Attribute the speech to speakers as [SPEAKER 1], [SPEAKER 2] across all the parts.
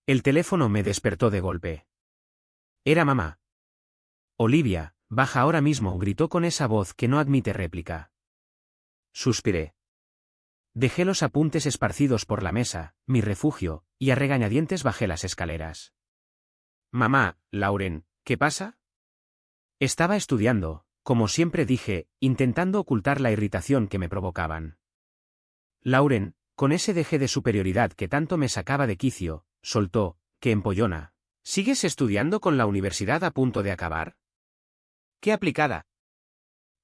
[SPEAKER 1] El teléfono me despertó de golpe. Era mamá. Olivia, baja ahora mismo, gritó con esa voz que no admite réplica. Suspiré. Dejé los apuntes esparcidos por la mesa, mi refugio, y a regañadientes bajé las escaleras. Mamá, Lauren, ¿qué pasa? Estaba estudiando, como siempre dije, intentando ocultar la irritación que me provocaban. Lauren, con ese deje de superioridad que tanto me sacaba de quicio, soltó, que empollona. ¿Sigues estudiando con la universidad a punto de acabar? ¡Qué aplicada!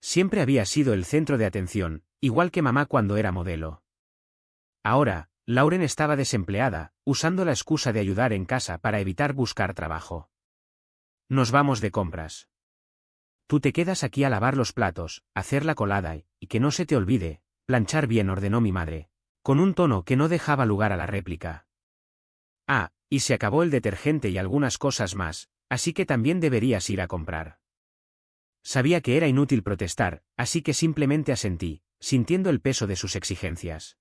[SPEAKER 1] Siempre había sido el centro de atención, igual que mamá cuando era modelo. Ahora, Lauren estaba desempleada, usando la excusa de ayudar en casa para evitar buscar trabajo. Nos vamos de compras. Tú te quedas aquí a lavar los platos, hacer la colada y que no se te olvide, planchar bien, ordenó mi madre, con un tono que no dejaba lugar a la réplica. Ah, y se acabó el detergente y algunas cosas más, así que también deberías ir a comprar. Sabía que era inútil protestar, así que simplemente asentí, sintiendo el peso de sus exigencias.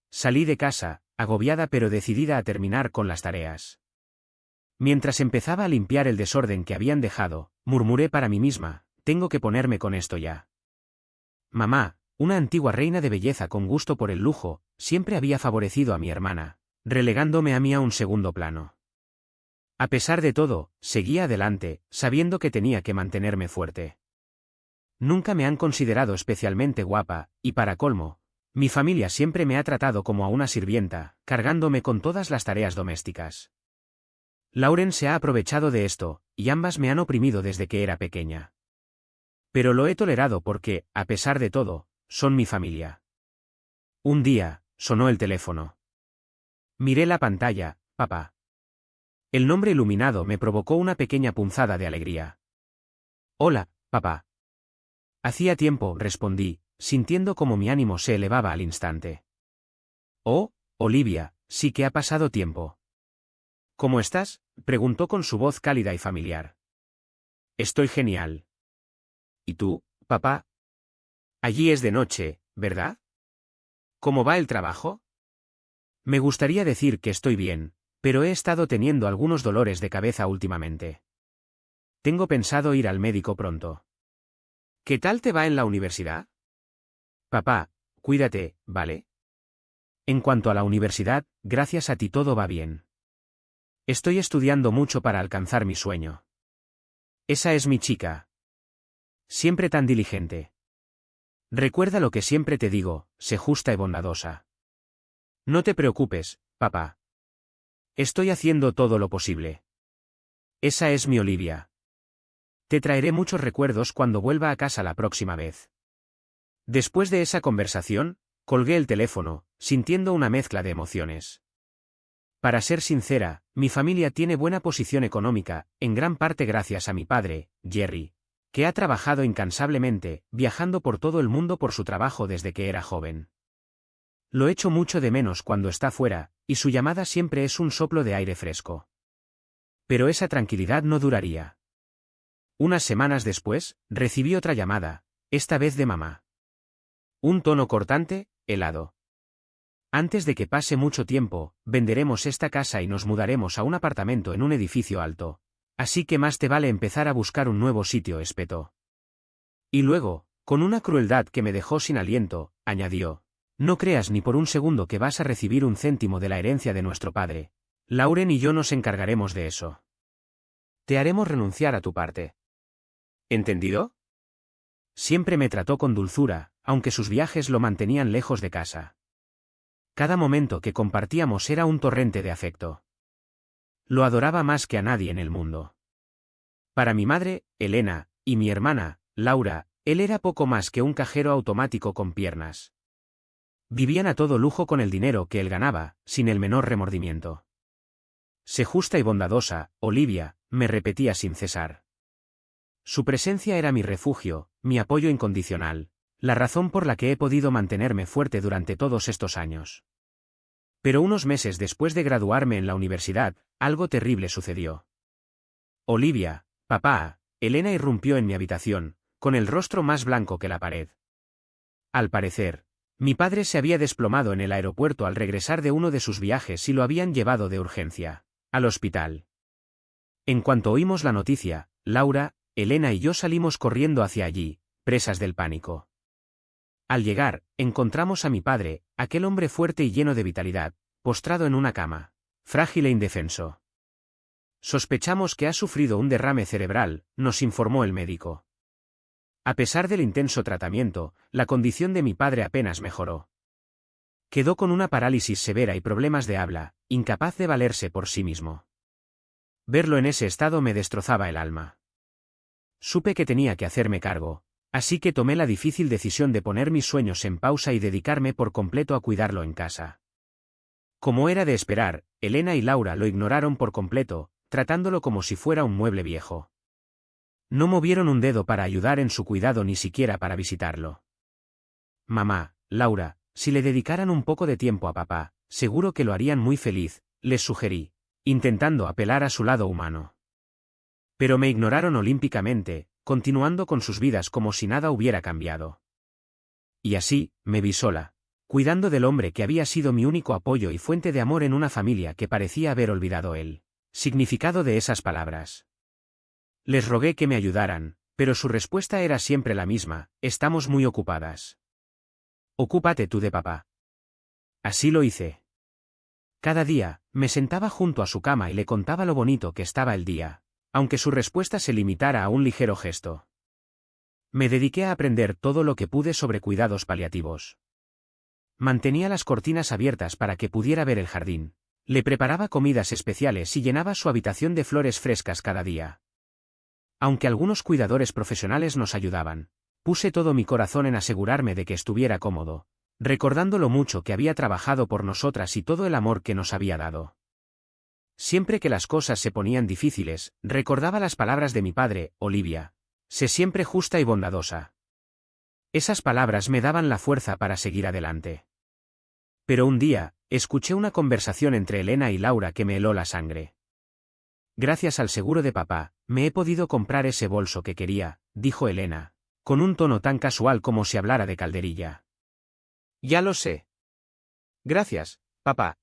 [SPEAKER 1] Salí de casa, agobiada pero decidida a terminar con las tareas. Mientras empezaba a limpiar el desorden que habían dejado, murmuré para mí misma, tengo que ponerme con esto ya. Mamá, una antigua reina de belleza con gusto por el lujo, siempre había favorecido a mi hermana, relegándome a mí a un segundo plano. A pesar de todo, seguía adelante, sabiendo que tenía que mantenerme fuerte. Nunca me han considerado especialmente guapa, y para colmo, mi familia siempre me ha tratado como a una sirvienta, cargándome con todas las tareas domésticas. Lauren se ha aprovechado de esto, y ambas me han oprimido desde que era pequeña. Pero lo he tolerado porque, a pesar de todo, son mi familia. Un día, sonó el teléfono. Miré la pantalla, papá. El nombre iluminado me provocó una pequeña punzada de alegría. Hola, papá. Hacía tiempo, respondí, sintiendo como mi ánimo se elevaba al instante. Oh, Olivia, sí que ha pasado tiempo. ¿Cómo estás?, preguntó con su voz cálida y familiar. Estoy genial. ¿Y tú, papá? Allí es de noche, ¿verdad? ¿Cómo va el trabajo? Me gustaría decir que estoy bien, pero he estado teniendo algunos dolores de cabeza últimamente. Tengo pensado ir al médico pronto. ¿Qué tal te va en la universidad? Papá, cuídate, ¿vale? En cuanto a la universidad, gracias a ti todo va bien. Estoy estudiando mucho para alcanzar mi sueño. Esa es mi chica. Siempre tan diligente. Recuerda lo que siempre te digo, sé justa y bondadosa. No te preocupes, papá. Estoy haciendo todo lo posible. Esa es mi Olivia. Te traeré muchos recuerdos cuando vuelva a casa la próxima vez. Después de esa conversación, colgué el teléfono, sintiendo una mezcla de emociones. Para ser sincera, mi familia tiene buena posición económica, en gran parte gracias a mi padre, Jerry, que ha trabajado incansablemente, viajando por todo el mundo por su trabajo desde que era joven. Lo echo mucho de menos cuando está fuera, y su llamada siempre es un soplo de aire fresco. Pero esa tranquilidad no duraría. Unas semanas después, recibí otra llamada, esta vez de mamá. Un tono cortante, helado. Antes de que pase mucho tiempo, venderemos esta casa y nos mudaremos a un apartamento en un edificio alto. Así que más te vale empezar a buscar un nuevo sitio, espetó. Y luego, con una crueldad que me dejó sin aliento, añadió: no creas ni por un segundo que vas a recibir un céntimo de la herencia de nuestro padre. Lauren y yo nos encargaremos de eso. Te haremos renunciar a tu parte. ¿Entendido? Siempre me trató con dulzura, aunque sus viajes lo mantenían lejos de casa. Cada momento que compartíamos era un torrente de afecto. Lo adoraba más que a nadie en el mundo. Para mi madre, Elena, y mi hermana, Laura, él era poco más que un cajero automático con piernas. Vivían a todo lujo con el dinero que él ganaba, sin el menor remordimiento. Sé justa y bondadosa, Olivia, me repetía sin cesar. Su presencia era mi refugio, mi apoyo incondicional, la razón por la que he podido mantenerme fuerte durante todos estos años. Pero unos meses después de graduarme en la universidad, algo terrible sucedió. Olivia, papá, Elena irrumpió en mi habitación, con el rostro más blanco que la pared. Al parecer, mi padre se había desplomado en el aeropuerto al regresar de uno de sus viajes y lo habían llevado de urgencia. Al hospital. En cuanto oímos la noticia, Laura, Elena y yo salimos corriendo hacia allí, presas del pánico. Al llegar, encontramos a mi padre, aquel hombre fuerte y lleno de vitalidad, postrado en una cama, frágil e indefenso. Sospechamos que ha sufrido un derrame cerebral, nos informó el médico. A pesar del intenso tratamiento, la condición de mi padre apenas mejoró. Quedó con una parálisis severa y problemas de habla, incapaz de valerse por sí mismo. Verlo en ese estado me destrozaba el alma. Supe que tenía que hacerme cargo, así que tomé la difícil decisión de poner mis sueños en pausa y dedicarme por completo a cuidarlo en casa. Como era de esperar, Elena y Laura lo ignoraron por completo, tratándolo como si fuera un mueble viejo. No movieron un dedo para ayudar en su cuidado ni siquiera para visitarlo. Mamá, Laura, si le dedicaran un poco de tiempo a papá, seguro que lo harían muy feliz, les sugerí, intentando apelar a su lado humano. Pero me ignoraron olímpicamente, continuando con sus vidas como si nada hubiera cambiado. Y así, me vi sola, cuidando del hombre que había sido mi único apoyo y fuente de amor en una familia que parecía haber olvidado el significado de esas palabras. Les rogué que me ayudaran, pero su respuesta era siempre la misma: estamos muy ocupadas. Ocúpate tú de papá. Así lo hice. Cada día, me sentaba junto a su cama y le contaba lo bonito que estaba el día, aunque su respuesta se limitara a un ligero gesto. Me dediqué a aprender todo lo que pude sobre cuidados paliativos. Mantenía las cortinas abiertas para que pudiera ver el jardín, le preparaba comidas especiales y llenaba su habitación de flores frescas cada día. Aunque algunos cuidadores profesionales nos ayudaban, puse todo mi corazón en asegurarme de que estuviera cómodo, recordando lo mucho que había trabajado por nosotras y todo el amor que nos había dado. Siempre que las cosas se ponían difíciles, recordaba las palabras de mi padre: Olivia, sé siempre justa y bondadosa. Esas palabras me daban la fuerza para seguir adelante. Pero un día, escuché una conversación entre Elena y Laura que me heló la sangre. Gracias al seguro de papá, me he podido comprar ese bolso que quería, dijo Elena, con un tono tan casual como si hablara de calderilla. Ya lo sé. Gracias, papá.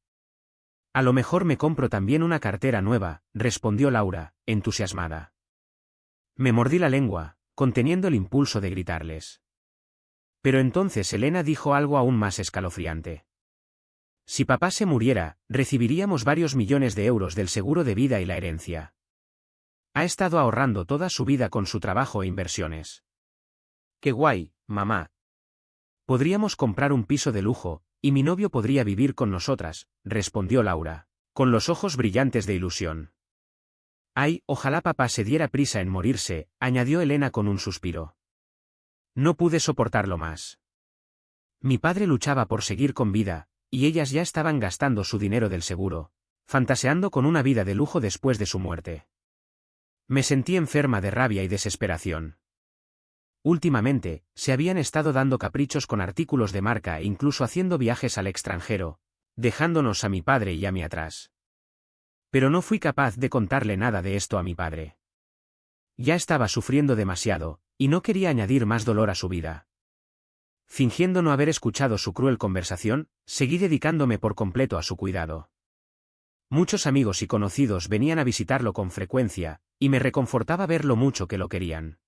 [SPEAKER 1] A lo mejor me compro también una cartera nueva, respondió Laura, entusiasmada. Me mordí la lengua, conteniendo el impulso de gritarles. Pero entonces Elena dijo algo aún más escalofriante. Si papá se muriera, recibiríamos varios millones de euros del seguro de vida y la herencia. Ha estado ahorrando toda su vida con su trabajo e inversiones. ¡Qué guay, mamá! Podríamos comprar un piso de lujo, y mi novio podría vivir con nosotras, respondió Laura, con los ojos brillantes de ilusión. Ay, ojalá papá se diera prisa en morirse, añadió Elena con un suspiro. No pude soportarlo más. Mi padre luchaba por seguir con vida, y ellas ya estaban gastando su dinero del seguro, fantaseando con una vida de lujo después de su muerte. Me sentí enferma de rabia y desesperación. Últimamente, se habían estado dando caprichos con artículos de marca e incluso haciendo viajes al extranjero, dejándonos a mi padre y a mí atrás. Pero no fui capaz de contarle nada de esto a mi padre. Ya estaba sufriendo demasiado, y no quería añadir más dolor a su vida. Fingiendo no haber escuchado su cruel conversación, seguí dedicándome por completo a su cuidado. Muchos amigos y conocidos venían a visitarlo con frecuencia, y me reconfortaba ver lo mucho que lo querían.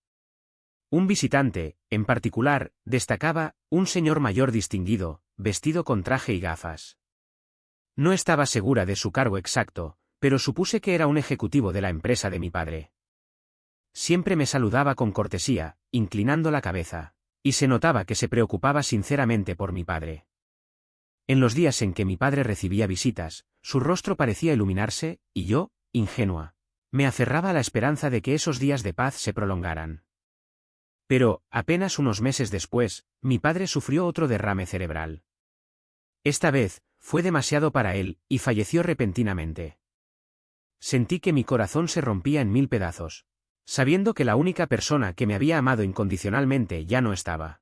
[SPEAKER 1] Un visitante, en particular, destacaba: un señor mayor distinguido, vestido con traje y gafas. No estaba segura de su cargo exacto, pero supuse que era un ejecutivo de la empresa de mi padre. Siempre me saludaba con cortesía, inclinando la cabeza, y se notaba que se preocupaba sinceramente por mi padre. En los días en que mi padre recibía visitas, su rostro parecía iluminarse, y yo, ingenua, me aferraba a la esperanza de que esos días de paz se prolongaran. Pero, apenas unos meses después, mi padre sufrió otro derrame cerebral. Esta vez, fue demasiado para él, y falleció repentinamente. Sentí que mi corazón se rompía en 1000 pedazos, sabiendo que la única persona que me había amado incondicionalmente ya no estaba.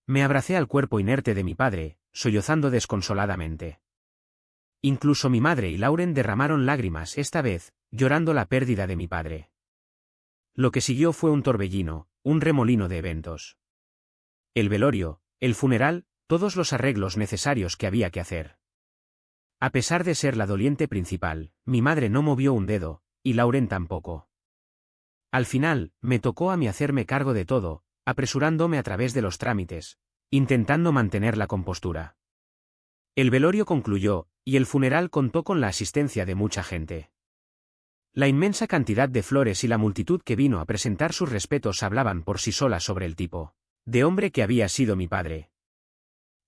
[SPEAKER 1] Me abracé al cuerpo inerte de mi padre, sollozando desconsoladamente. Incluso mi madre y Lauren derramaron lágrimas esta vez, llorando la pérdida de mi padre. Lo que siguió fue un torbellino, un remolino de eventos. El velorio, el funeral, todos los arreglos necesarios que había que hacer. A pesar de ser la doliente principal, mi madre no movió un dedo, y Lauren tampoco. Al final, me tocó a mí hacerme cargo de todo, apresurándome a través de los trámites, intentando mantener la compostura. El velorio concluyó, y el funeral contó con la asistencia de mucha gente. La inmensa cantidad de flores y la multitud que vino a presentar sus respetos hablaban por sí solas sobre el tipo de hombre que había sido mi padre.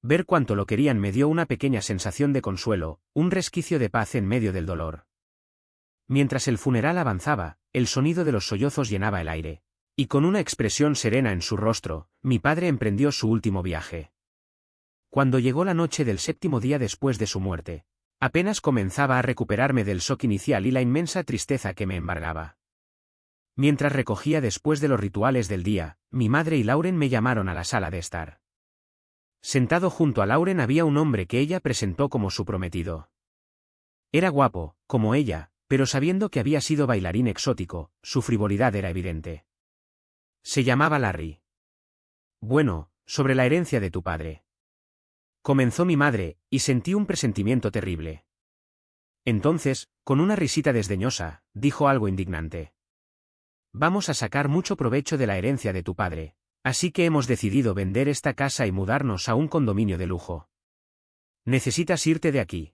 [SPEAKER 1] Ver cuánto lo querían me dio una pequeña sensación de consuelo, un resquicio de paz en medio del dolor. Mientras el funeral avanzaba, el sonido de los sollozos llenaba el aire, y con una expresión serena en su rostro, mi padre emprendió su último viaje. Cuando llegó la noche del 7º día después de su muerte, apenas comenzaba a recuperarme del shock inicial y la inmensa tristeza que me embargaba. Mientras recogía después de los rituales del día, mi madre y Lauren me llamaron a la sala de estar. Sentado junto a Lauren había un hombre que ella presentó como su prometido. Era guapo, como ella, pero sabiendo que había sido bailarín exótico, su frivolidad era evidente. Se llamaba Larry. Bueno, sobre la herencia de tu padre. Comenzó mi madre, y sentí un presentimiento terrible. Entonces, con una risita desdeñosa, dijo algo indignante. Vamos a sacar mucho provecho de la herencia de tu padre, así que hemos decidido vender esta casa y mudarnos a un condominio de lujo. Necesitas irte de aquí.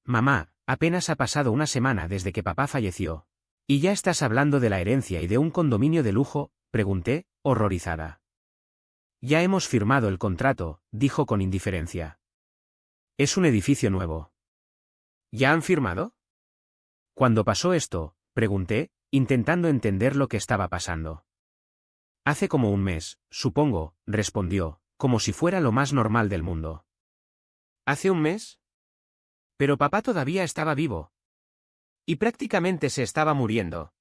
[SPEAKER 1] Mamá, apenas ha pasado una semana desde que papá falleció. ¿Y ya estás hablando de la herencia y de un condominio de lujo?, pregunté, horrorizada. Ya hemos firmado el contrato, dijo con indiferencia. Es un edificio nuevo. ¿Ya han firmado? ¿Cuándo pasó esto?, pregunté, intentando entender lo que estaba pasando. Hace como un mes, supongo, respondió, como si fuera lo más normal del mundo. ¿Hace un mes? Pero papá todavía estaba vivo. Y prácticamente se estaba muriendo.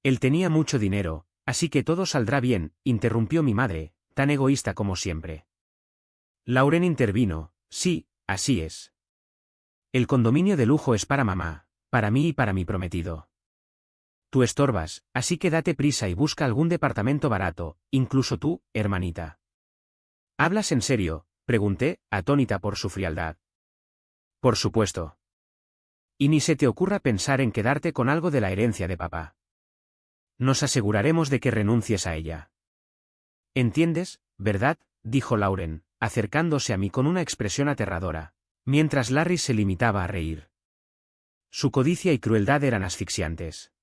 [SPEAKER 1] Él tenía mucho dinero, así que todo saldrá bien, interrumpió mi madre, tan egoísta como siempre. Lauren intervino, sí, así es. El condominio de lujo es para mamá, para mí y para mi prometido. Tú estorbas, así que date prisa y busca algún departamento barato, incluso tú, hermanita. ¿Hablas en serio?, pregunté, atónita por su frialdad. Por supuesto. Y ni se te ocurra pensar en quedarte con algo de la herencia de papá. Nos aseguraremos de que renuncies a ella. ¿Entiendes, verdad?, dijo Lauren, acercándose a mí con una expresión aterradora, mientras Larry se limitaba a reír. Su codicia y crueldad eran asfixiantes.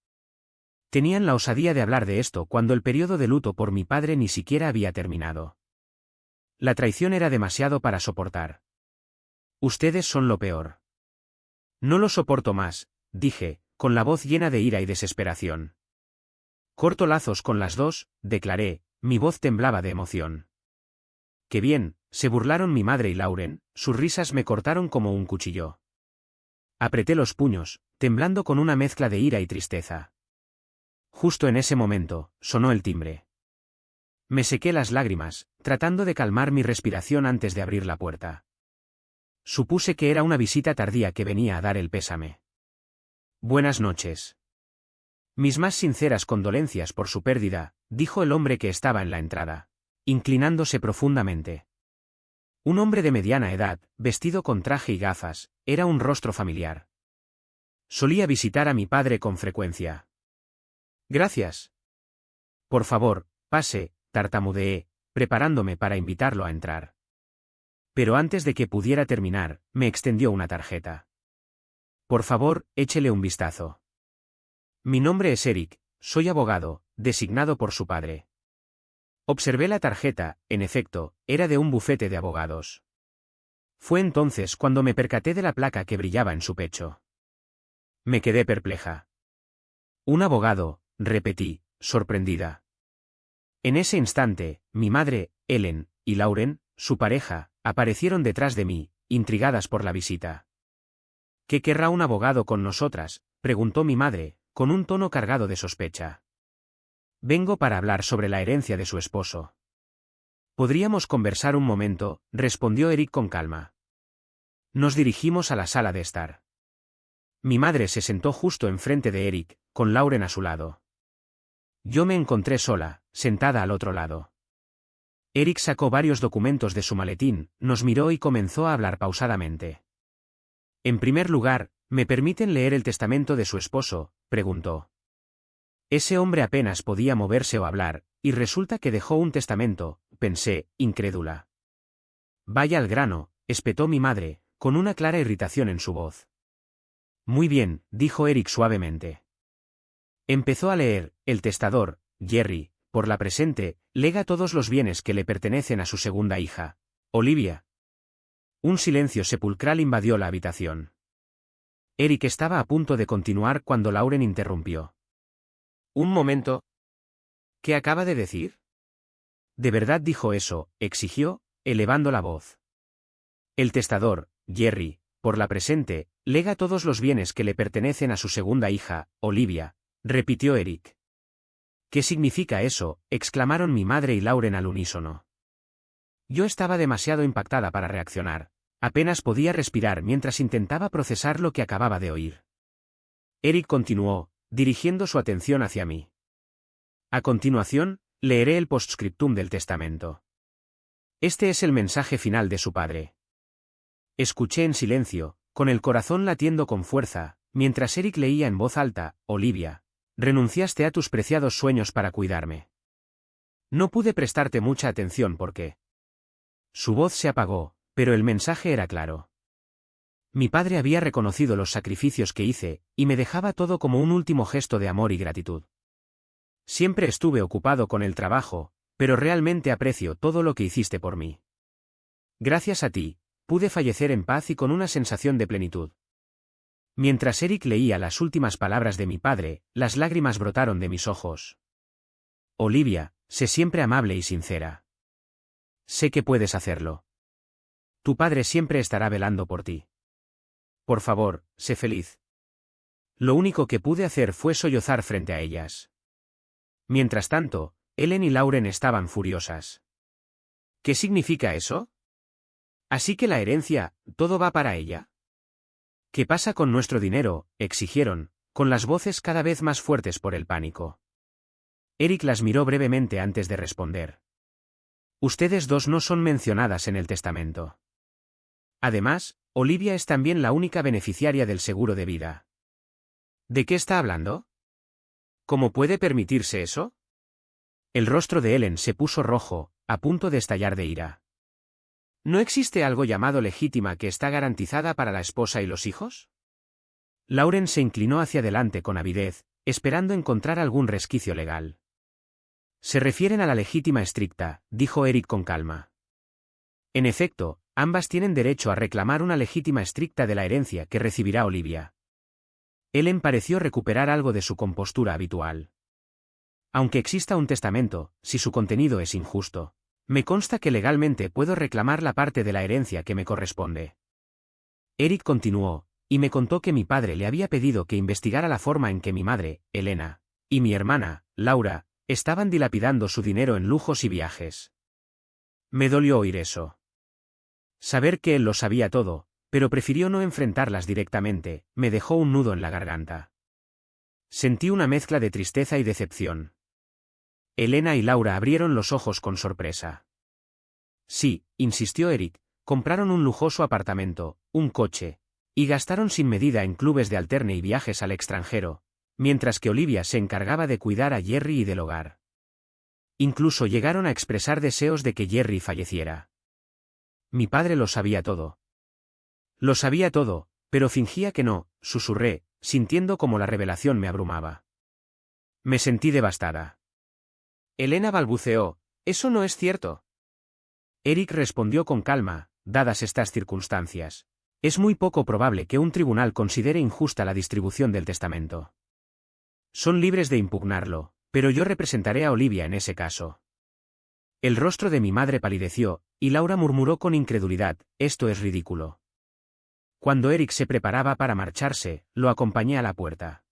[SPEAKER 1] Tenían la osadía de hablar de esto cuando el periodo de luto por mi padre ni siquiera había terminado. La traición era demasiado para soportar. Ustedes son lo peor. No lo soporto más, dije, con la voz llena de ira y desesperación. Corto lazos con las dos, declaré, mi voz temblaba de emoción. ¡Qué bien!, se burlaron mi madre y Lauren, sus risas me cortaron como un cuchillo. Apreté los puños, temblando con una mezcla de ira y tristeza. Justo en ese momento, sonó el timbre. Me sequé las lágrimas, tratando de calmar mi respiración antes de abrir la puerta. Supuse que era una visita tardía que venía a dar el pésame. Buenas noches. Mis más sinceras condolencias por su pérdida, dijo el hombre que estaba en la entrada, inclinándose profundamente. Un hombre de mediana edad, vestido con traje y gafas, era un rostro familiar. Solía visitar a mi padre con frecuencia. Gracias. Por favor, pase, tartamudeé, preparándome para invitarlo a entrar. Pero antes de que pudiera terminar, me extendió una tarjeta. Por favor, échele un vistazo. Mi nombre es Eric, soy abogado, designado por su padre. Observé la tarjeta, en efecto, era de un bufete de abogados. Fue entonces cuando me percaté de la placa que brillaba en su pecho. Me quedé perpleja. Un abogado, repetí, sorprendida. En ese instante, mi madre, Ellen, y Lauren, su pareja, aparecieron detrás de mí, intrigadas por la visita. ¿Qué querrá un abogado con nosotras?, preguntó mi madre, con un tono cargado de sospecha. Vengo para hablar sobre la herencia de su esposo. ¿Podríamos conversar un momento?, respondió Eric con calma. Nos dirigimos a la sala de estar. Mi madre se sentó justo enfrente de Eric, con Lauren a su lado. Yo me encontré sola, sentada al otro lado. Eric sacó varios documentos de su maletín, nos miró y comenzó a hablar pausadamente. En primer lugar, ¿me permiten leer el testamento de su esposo?, preguntó. Ese hombre apenas podía moverse o hablar, y resulta que dejó un testamento, pensé, incrédula. Vaya al grano, espetó mi madre, con una clara irritación en su voz. Muy bien, dijo Eric suavemente. Empezó a leer: el testador, Jerry, por la presente, lega todos los bienes que le pertenecen a su segunda hija, Olivia. Un silencio sepulcral invadió la habitación. Eric estaba a punto de continuar cuando Lauren interrumpió. Un momento. ¿Qué acaba de decir? ¿De verdad dijo eso?, exigió, elevando la voz. El testador, Jerry, por la presente, lega todos los bienes que le pertenecen a su segunda hija, Olivia, repitió Eric. ¿Qué significa eso?, exclamaron mi madre y Lauren al unísono. Yo estaba demasiado impactada para reaccionar. Apenas podía respirar mientras intentaba procesar lo que acababa de oír. Eric continuó, dirigiendo su atención hacia mí. A continuación, leeré el postscriptum del testamento. Este es el mensaje final de su padre. Escuché en silencio, con el corazón latiendo con fuerza, mientras Eric leía en voz alta: Olivia, renunciaste a tus preciados sueños para cuidarme. No pude prestarte mucha atención porque... Su voz se apagó, pero el mensaje era claro. Mi padre había reconocido los sacrificios que hice, y me dejaba todo como un último gesto de amor y gratitud. Siempre estuve ocupado con el trabajo, pero realmente aprecio todo lo que hiciste por mí. Gracias a ti, pude fallecer en paz y con una sensación de plenitud. Mientras Eric leía las últimas palabras de mi padre, las lágrimas brotaron de mis ojos. Olivia, sé siempre amable y sincera. Sé que puedes hacerlo. Tu padre siempre estará velando por ti. Por favor, sé feliz. Lo único que pude hacer fue sollozar frente a ellas. Mientras tanto, Ellen y Lauren estaban furiosas. ¿Qué significa eso? Así que la herencia, todo va para ella. ¿Qué pasa con nuestro dinero?, exigieron, con las voces cada vez más fuertes por el pánico. Eric las miró brevemente antes de responder. Ustedes dos no son mencionadas en el testamento. Además, Olivia es también la única beneficiaria del seguro de vida. ¿De qué está hablando? ¿Cómo puede permitirse eso? El rostro de Ellen se puso rojo, a punto de estallar de ira. ¿No existe algo llamado legítima que está garantizada para la esposa y los hijos? Lauren se inclinó hacia adelante con avidez, esperando encontrar algún resquicio legal. Se refieren a la legítima estricta, dijo Eric con calma. En efecto, ambas tienen derecho a reclamar una legítima estricta de la herencia que recibirá Olivia. Ellen pareció recuperar algo de su compostura habitual. Aunque exista un testamento, si su contenido es injusto, me consta que legalmente puedo reclamar la parte de la herencia que me corresponde. Eric continuó, y me contó que mi padre le había pedido que investigara la forma en que mi madre, Elena, y mi hermana, Laura, estaban dilapidando su dinero en lujos y viajes. Me dolió oír eso. Saber que él lo sabía todo, pero prefirió no enfrentarlas directamente, me dejó un nudo en la garganta. Sentí una mezcla de tristeza y decepción. Elena y Laura abrieron los ojos con sorpresa. Sí, insistió Eric, compraron un lujoso apartamento, un coche, y gastaron sin medida en clubes de alterne y viajes al extranjero, mientras que Olivia se encargaba de cuidar a Jerry y del hogar. Incluso llegaron a expresar deseos de que Jerry falleciera. Mi padre lo sabía todo. Lo sabía todo, pero fingía que no, susurré, sintiendo como la revelación me abrumaba. Me sentí devastada. Elena balbuceó: «Eso no es cierto». Eric respondió con calma: «Dadas estas circunstancias, es muy poco probable que un tribunal considere injusta la distribución del testamento. Son libres de impugnarlo, pero yo representaré a Olivia en ese caso». El rostro de mi madre palideció, y Laura murmuró con incredulidad: «Esto es ridículo». Cuando Eric se preparaba para marcharse, lo acompañé a la puerta.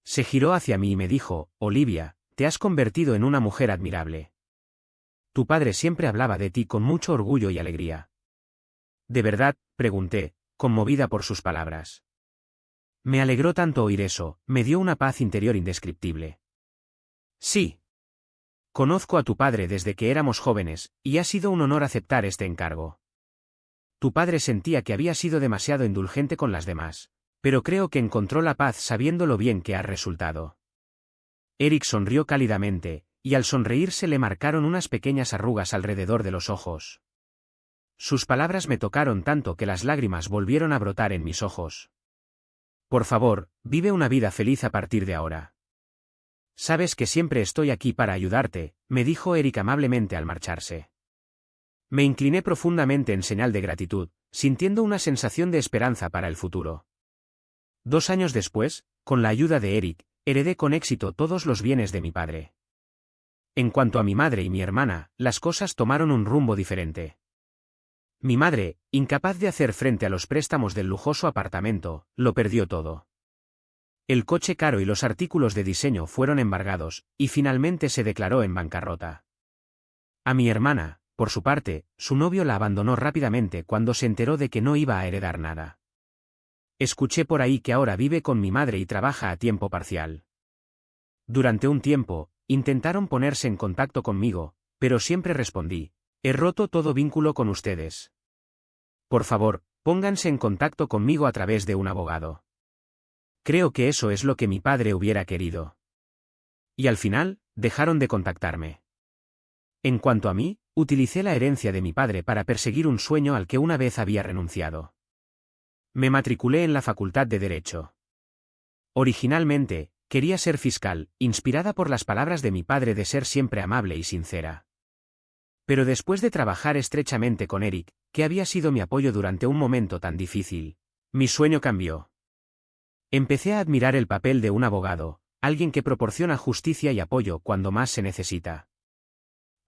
[SPEAKER 1] Se giró hacia mí y me dijo: «Olivia, te has convertido en una mujer admirable. Tu padre siempre hablaba de ti con mucho orgullo y alegría». «¿De verdad?», pregunté, conmovida por sus palabras. Me alegró tanto oír eso, me dio una paz interior indescriptible. «Sí. Conozco a tu padre desde que éramos jóvenes, y ha sido un honor aceptar este encargo». Tu padre sentía que había sido demasiado indulgente con las demás, pero creo que encontró la paz sabiendo lo bien que ha resultado. Eric sonrió cálidamente, y al sonreírse le marcaron unas pequeñas arrugas alrededor de los ojos. Sus palabras me tocaron tanto que las lágrimas volvieron a brotar en mis ojos. Por favor, vive una vida feliz a partir de ahora. Sabes que siempre estoy aquí para ayudarte, me dijo Eric amablemente al marcharse. Me incliné profundamente en señal de gratitud, sintiendo una sensación de esperanza para el futuro. 2 años después, con la ayuda de Eric, heredé con éxito todos los bienes de mi padre. En cuanto a mi madre y mi hermana, las cosas tomaron un rumbo diferente. Mi madre, incapaz de hacer frente a los préstamos del lujoso apartamento, lo perdió todo. El coche caro y los artículos de diseño fueron embargados, y finalmente se declaró en bancarrota. A mi hermana, por su parte, su novio la abandonó rápidamente cuando se enteró de que no iba a heredar nada. Escuché por ahí que ahora vive con mi madre y trabaja a tiempo parcial. Durante un tiempo, intentaron ponerse en contacto conmigo, pero siempre respondí: he roto todo vínculo con ustedes. Por favor, pónganse en contacto conmigo a través de un abogado. Creo que eso es lo que mi padre hubiera querido. Y al final, dejaron de contactarme. En cuanto a mí, utilicé la herencia de mi padre para perseguir un sueño al que una vez había renunciado. Me matriculé en la Facultad de Derecho. Originalmente, quería ser fiscal, inspirada por las palabras de mi padre de ser siempre amable y sincera. Pero después de trabajar estrechamente con Eric, que había sido mi apoyo durante un momento tan difícil, mi sueño cambió. Empecé a admirar el papel de un abogado, alguien que proporciona justicia y apoyo cuando más se necesita.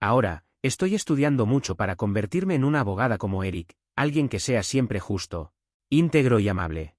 [SPEAKER 1] Ahora, estoy estudiando mucho para convertirme en una abogada como Eric, alguien que sea siempre justo, íntegro y amable.